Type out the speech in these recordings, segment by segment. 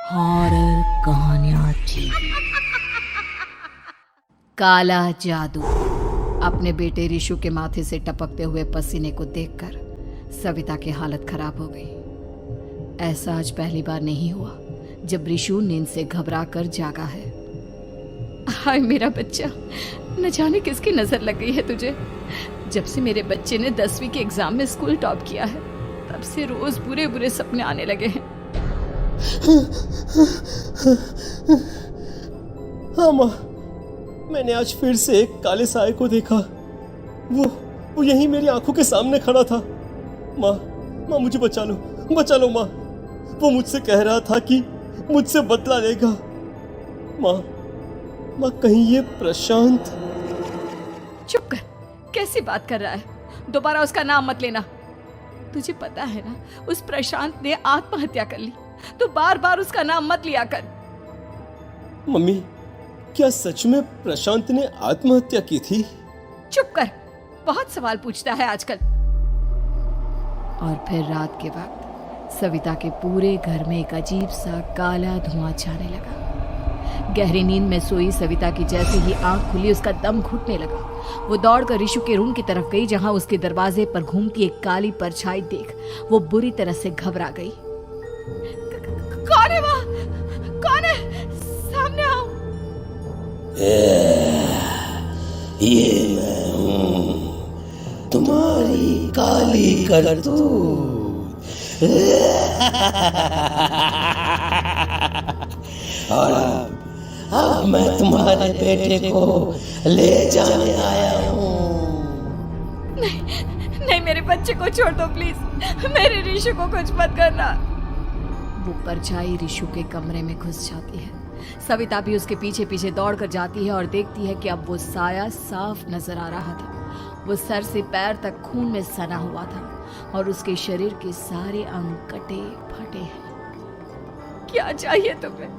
Horror कहानियां थी। काला जादू। अपने बेटे रिशु के माथे से टपकते हुए पसीने को देखकर सविता की हालत खराब हो गई। ऐसा आज पहली बार नहीं हुआ जब रिशु नींद से घबरा कर जागा है। हाय मेरा बच्चा, न जाने किसकी नजर लग गई है तुझे। जब से मेरे बच्चे ने 10वीं के एग्जाम में स्कूल टॉप किया है तब से रोज बुरे बुरे सपने आने लगे हैं। हाँ माँ, मैंने आज फिर से एक काले साए को देखा। वो यहीं मेरी आंखों के सामने खड़ा था। माँ मुझे बचा लो माँ। वो मुझसे कह रहा था कि मुझसे बदला लेगा। माँ कहीं ये प्रशांत। चुप कर, कैसी बात कर रहा है? दोबारा उसका नाम मत लेना। तुझे पता है ना, उस प्रशांत ने आत्महत्या कर ली। तो बार बार उसका नाम मत लिया कर। मम्मी, क्या सच में प्रशांत ने आत्महत्या की थी? चुप कर, बहुत सवाल पूछता है आजकल। और फिर रात के वक्त सविता के पूरे घर में एक अजीब सा काला धुआं छाने लगा। गहरी नींद में सोई सविता की जैसे ही आंख खुली उसका दम घुटने लगा। वो दौड़कर रिशु के रूम की तरफ गई जहां उसके दरवाजे पर घूमती एक काली परछाई देख वो बुरी तरह से घबरा गई। कौन है वहाँ? कौन है? सामने आओ। ये मैं हूँ, तुम्हारी काली करतूत। और अब मैं तुम्हारे बेटे को ले जाने आया हूँ। नहीं, मेरे बच्चे को छोड़ दो प्लीज। मेरे रिशु को कुछ मत करना। वो परछाई रिशु के कमरे में घुस जाती है। सविता भी उसके पीछे पीछे दौड़कर जाती है और देखती है कि अब वो साया साफ नजर आ रहा था। वो सर से पैर तक खून में सना हुआ था और उसके शरीर के सारे अंग कटे फटे हैं। क्या चाहिए तुम्हें?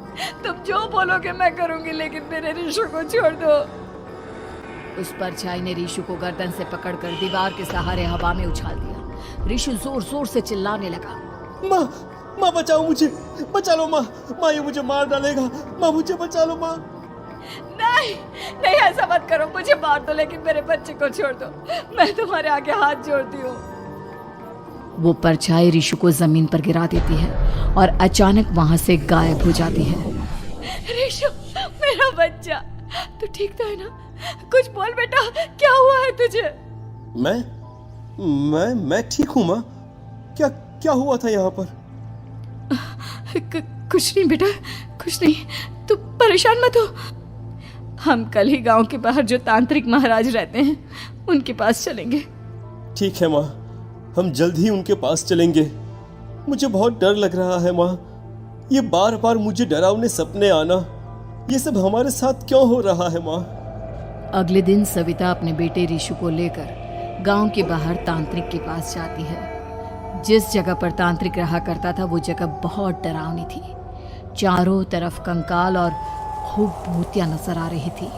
तुम जो बोलोगे मैं करूंगी, लेकिन मेरे रिशु को छोड़ दो। उस परछाई ने रिशु को गर्दन से पकड़कर दीवार के सहारे हवा में उछाल दिया। रिशु जोर जोर से चिल्लाने लगा। माँ बचाओ मुझे, बचा लो माँ। ये मुझे मार डालेगा। माँ मुझे बचा लो माँ। नहीं ऐसा मत करो। मुझे मार दो लेकिन मेरे बच्चे को छोड़ दो। मैं तुम्हारे आगे हाथ जोड़ती हूँ। वो परछाई रिशु को जमीन पर गिरा देती है और अचानक वहां से गायब हो जाती है। रिशु, मेरा बच्चा, तू ठीक तो है ना? कुछ बोल बेटा, क्या हुआ है तुझे? मैं ठीक हूँ माँ। क्या हुआ था यहाँ पर? कुछ नहीं बेटा, कुछ नहीं। तू परेशान मत हो। हम कल ही गांव के बाहर जो तांत्रिक महाराज रहते हैं उनके पास चलेंगे। ठीक है माँ, हम जल्द ही उनके पास चलेंगे। मुझे बहुत डर लग रहा है माँ। ये बार बार मुझे डरावने सपने आना, ये सब हमारे साथ क्यों हो रहा है माँ? अगले दिन सविता अपने बेटे रिशु को लेकर गांव के बाहर तांत्रिक के पास जाती है। जिस जगह पर तांत्रिक रहा करता था वो जगह बहुत डरावनी थी। चारों तरफ कंकाल और खूब भूतियां नजर आ रही थी।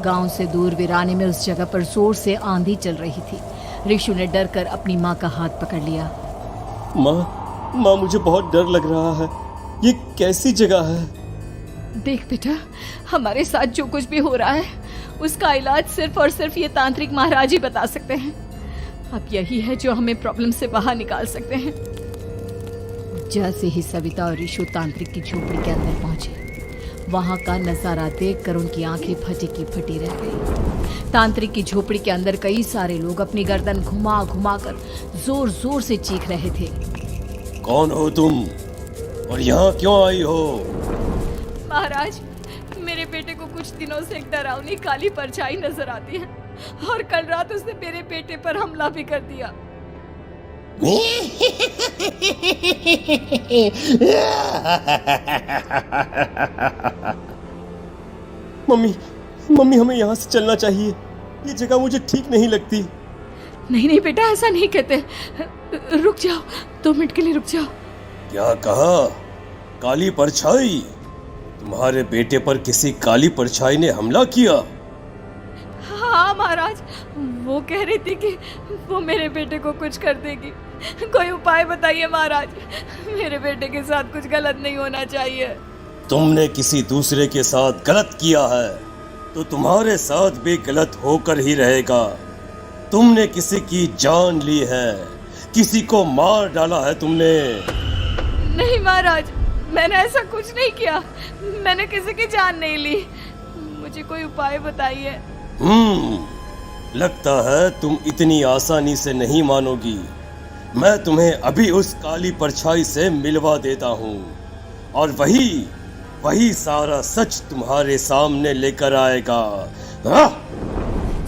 गांव से दूर वीराने में उस जगह पर जोर से आंधी चल रही थी। रिशु ने डर कर अपनी माँ का हाथ पकड़ लिया। माँ मुझे बहुत डर लग रहा है। ये कैसी जगह है? देख बेटा, हमारे साथ जो कुछ भी हो रहा है उसका इलाज सिर्फ और सिर्फ ये तांत्रिक महाराज ही बता सकते हैं। अब यही है जो हमें प्रॉब्लम से बाहर निकाल सकते हैं। जैसे ही सविता और रिशु तांत्रिक की झोपड़ी के अंदर पहुंचे, वहां का नजारा देखकर उनकी आंखें फटी की फटी रह गई। तांत्रिक की झोपड़ी के अंदर कई सारे लोग अपनी गर्दन घुमा घुमा कर जोर जोर से चीख रहे थे। कौन हो तुम और यहाँ क्यों आई हो? महाराज, मेरे बेटे को कुछ दिनों से एक डरावनी काली परछाई नजर आती है और कल रात उसने मेरे बेटे पर हमला भी कर दिया। मम्मी हमें यहाँ से चलना चाहिए। ये जगह मुझे ठीक नहीं लगती। नहीं बेटा, ऐसा नहीं कहते। रुक जाओ, 2 मिनट के लिए रुक जाओ। क्या कहा? काली परछाई? तुम्हारे बेटे पर किसी काली परछाई ने हमला किया? हाँ महाराज, वो कह रही थी कि वो मेरे बेटे को कुछ कर देगी। कोई उपाय बताइए महाराज। मेरे बेटे के साथ कुछ गलत नहीं होना चाहिए। तुमने किसी दूसरे के साथ गलत किया है तो तुम्हारे साथ भी गलत होकर ही रहेगा। तुमने किसी की जान ली है, किसी को मार डाला है तुमने। नहीं महाराज, मैंने ऐसा कुछ नहीं किया। मैंने किसी की जान नहीं ली। मुझे कोई उपाय बताइए। लगता है तुम इतनी आसानी से नहीं मानोगी। मैं तुम्हें अभी उस काली परछाई से मिलवा देता हूँ और वही सारा सच तुम्हारे सामने लेकर आएगा।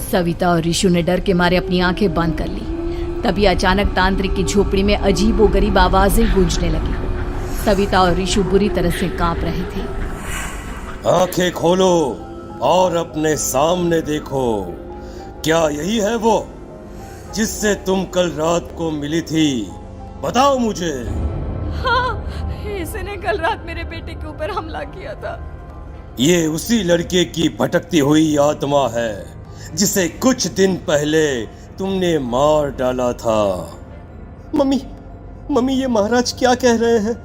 सविता और ऋषु ने डर के मारे अपनी आंखें बंद कर ली। तभी अचानक तांत्रिक की झोपड़ी में अजीबोगरीब आवाजें गूंजने लगी। सविता और ऋषु बुरी तरह से कांप रहे थे। आंखें खोलो और अपने सामने देखो। क्या यही है वो जिससे तुम कल रात को मिली थी? बताओ मुझे। हाँ, इसने कल रात मेरे बेटे के ऊपर हमला किया था। ये उसी लड़के की भटकती हुई आत्मा है जिसे कुछ दिन पहले तुमने मार डाला था। मम्मी ये महाराज क्या कह रहे हैं?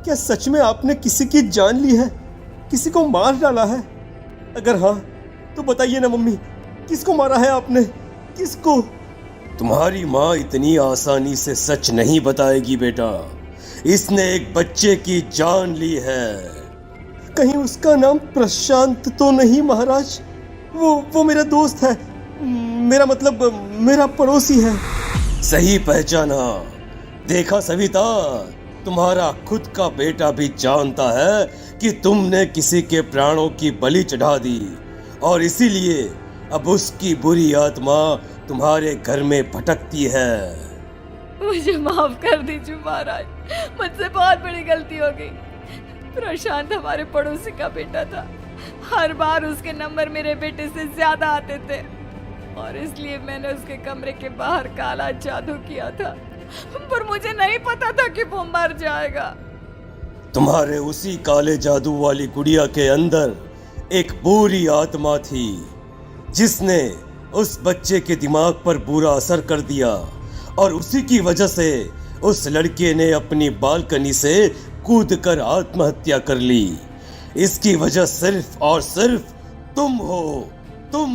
क्या सच में आपने किसी की जान ली है, किसी को मार डाला है? अगर हाँ तो बताइए ना मम्मी, किसको मारा है आपने? किसको? तुम्हारी माँ इतनी आसानी से सच नहीं बताएगी बेटा। इसने एक बच्चे की जान ली है। कहीं उसका नाम प्रशांत तो नहीं महाराज? वो मेरा दोस्त है, मेरा मतलब मेरा पड़ोसी है। सही पहचाना। देखा सविता, तुम्हारा खुद का बेटा भी जानता है कि तुमने किसी के प्राणों की बलि चढ़ा दी और इसीलिए अब उसकी बुरी आत्मा तुम्हारे घर में भटकती है। मुझे माफ कर दीजिए महाराज, मुझसे बहुत बड़ी गलती हो गई। प्रशांत हमारे पड़ोसी का बेटा था। हर बार उसके नंबर मेरे बेटे से ज्यादा आते थे और इसलिए मैंने उसके कमरे के बाहर काला जादू किया था, पर मुझे नहीं पता था कि वो मर जाएगा। तुम्हारे उसी काले जादू वाली गुड़िया के अंदर एक बुरी आत्मा थी जिसने उस बच्चे के दिमाग पर बुरा असर कर दिया और उसी की वजह से उस लड़के ने अपनी बालकनी से कूदकर आत्महत्या कर ली। इसकी वजह सिर्फ और सिर्फ तुम हो, तुम।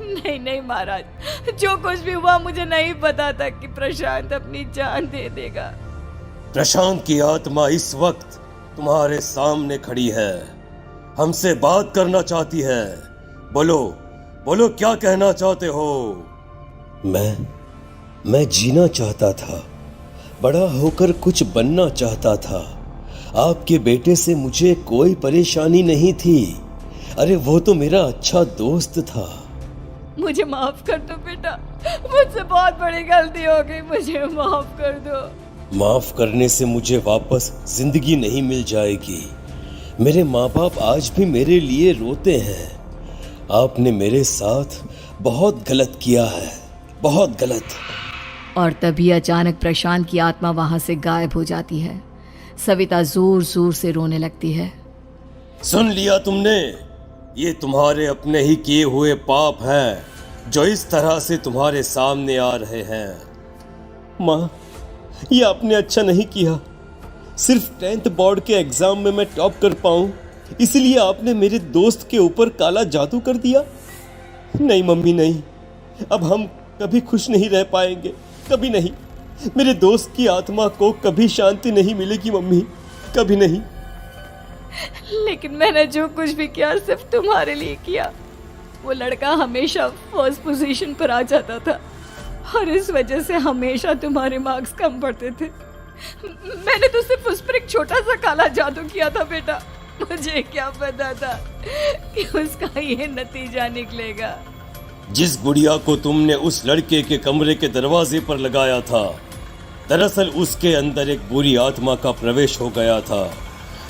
नहीं महाराज, जो कुछ भी हुआ मुझे नहीं पता था कि प्रशांत अपनी जान दे देगा। प्रशांत की आत्मा इस वक्त तुम्हारे सामने खड़ी है, हमसे बात करना चाहती है। बोलो क्या कहना चाहते हो? मैं जीना चाहता था, बड़ा होकर कुछ बनना चाहता था। आपके बेटे से मुझे कोई परेशानी नहीं थी। अरे वो तो मेरा अच्छा दोस्त था। मुझे माफ कर दो बेटा, मुझसे बहुत बड़ी गलती हो गई, मुझे माफ कर दो। माफ करने से मुझे वापस जिंदगी नहीं मिल जाएगी। मेरे माँ बाप आज भी मेरे लिए रोते हैं। आपने मेरे साथ बहुत गलत किया है, बहुत गलत। और तभी अचानक प्रशांत की आत्मा वहां से गायब हो जाती है। सविता जोर जोर से रोने लगती है। सुन लिया तुमने? ये तुम्हारे अपने ही किए हुए पाप हैं जो इस तरह से तुम्हारे सामने आ रहे हैं। माँ, ये आपने अच्छा नहीं किया। सिर्फ 10th बोर्ड के एग्जाम में मैं टॉप कर पाऊं, इसलिए आपने मेरे दोस्त के ऊपर काला जादू कर दिया। नहीं मम्मी, नहीं, अब हम कभी खुश नहीं रह पाएंगे, कभी नहीं। मेरे दोस्त की आत्मा को कभी शांति नहीं मिलेगी मम्मी, कभी नहीं। लेकिन मैंने जो कुछ भी किया सिर्फ तुम्हारे लिए किया। वो लड़का हमेशा फर्स्ट पोजीशन पर आ जाता था और इस वजह से हमेशा तुम्हारे मार्क्स कम पड़ते थे। मैंने तो सिर्फ उस पर एक छोटा सा काला जादू किया था बेटा। मुझे क्या पता था कि उसका ये नतीजा निकलेगा। जिस गुड़िया को तुमने उस लड़के के कमरे के दरवाजे पर लगाया था, दरअसल उसके अंदर एक बुरी आत्मा का प्रवेश हो गया था,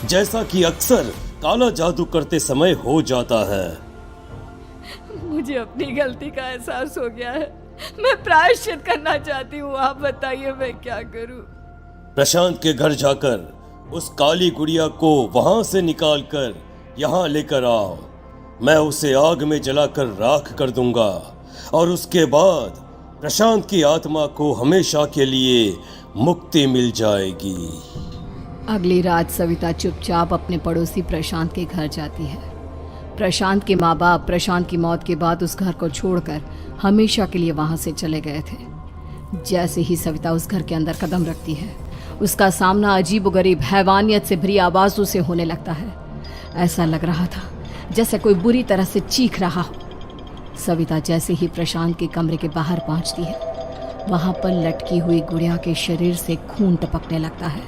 जैसा कि अक्सर काला जादू करते समय हो जाता है। मुझे अपनी गलती का एहसास हो गया है। मैं प्रायश्चित करना चाहती हूँ। आप बताइए मैं क्या करूँ? प्रशांत के घर जाकर उस काली गुड़िया को वहां से निकालकर यहाँ लेकर आओ। मैं उसे आग में जलाकर राख कर दूंगा और उसके बाद प्रशांत की आत्मा को हमेशा के लिए मुक्ति मिल जाएगी। अगली रात सविता चुपचाप अपने पड़ोसी प्रशांत के घर जाती है। प्रशांत के माँ बाप प्रशांत की मौत के बाद उस घर को छोड़कर हमेशा के लिए वहां से चले गए थे। जैसे ही सविता उस घर के अंदर कदम रखती है, उसका सामना अजीबोगरीब हैवानियत से भरी आवाजों से होने लगता है। ऐसा लग रहा था जैसे कोई बुरी तरह से चीख रहा हो। सविता जैसे ही प्रशांत के कमरे के बाहर पहुंचती है, वहां पर लटकी हुई गुड़िया के शरीर से खून टपकने लगता है।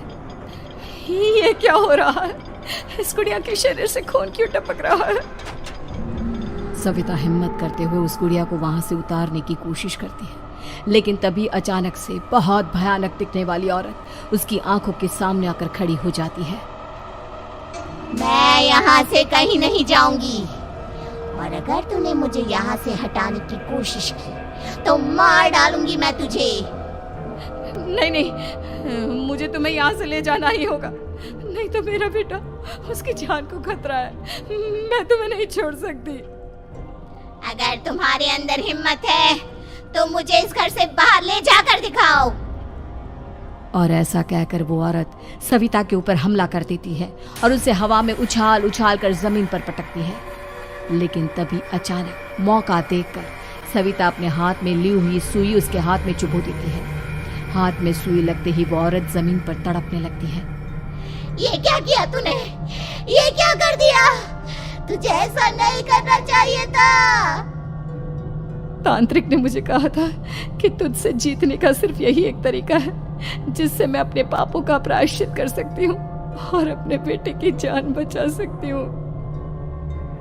ये क्या हो रहा है? इस गुड़िया के शरीर से खून क्यों टपक रहा है? सविता हिम्मत करते हुए उस गुड़िया को वहां से उतारने की कोशिश करती है, लेकिन तभी अचानक से बहुत भयानक दिखने वाली औरत उसकी आंखों के सामने आकर खड़ी हो जाती है। मैं यहाँ से कहीं नहीं जाऊंगी, और अगर तूने मुझे यहाँ से हटाने की कोशिश की तो मार डालूंगी मैं तुझे। नहीं नहीं, मुझे तुम्हें यहाँ से ले जाना ही होगा, नहीं तो मेरा बेटा, उसकी जान को खतरा है। मैं तुम्हें नहीं छोड़ सकती। अगर तुम्हारे अंदर हिम्मत है तो मुझे इस घर से बाहर ले जाकर दिखाओ। और ऐसा कहकर वो औरत सविता के ऊपर हमला कर देती है और उसे हवा में उछाल उछाल कर जमीन पर पटकती है। लेकिन तभी अचानक मौका देखकर सविता अपने हाथ में ली हुई सुई उसके हाथ में चुभो देती है। हाथ में सुई लगते ही वो औरत जमीन पर तड़पने लगती है। ये क्या किया तूने? ये क्या कर दिया? तुझे ऐसा नहीं करना चाहिए था। तांत्रिक ने मुझे कहा था कि तुझसे जीतने का सिर्फ यही एक तरीका है जिससे मैं अपने पापों का प्रायश्चित कर सकती हूँ और अपने बेटे की जान बचा सकती हूँ।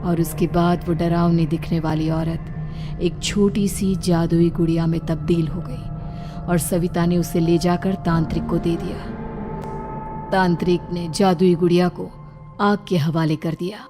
और उसके बाद वो डरावनी दिखने वाली औरत एक छोटी सी जादुई गुड़िया में तब्दील हो गई और सविता ने उसे ले जाकर तांत्रिक को दे दिया। तांत्रिक ने जादुई गुड़िया को आग के हवाले कर दिया।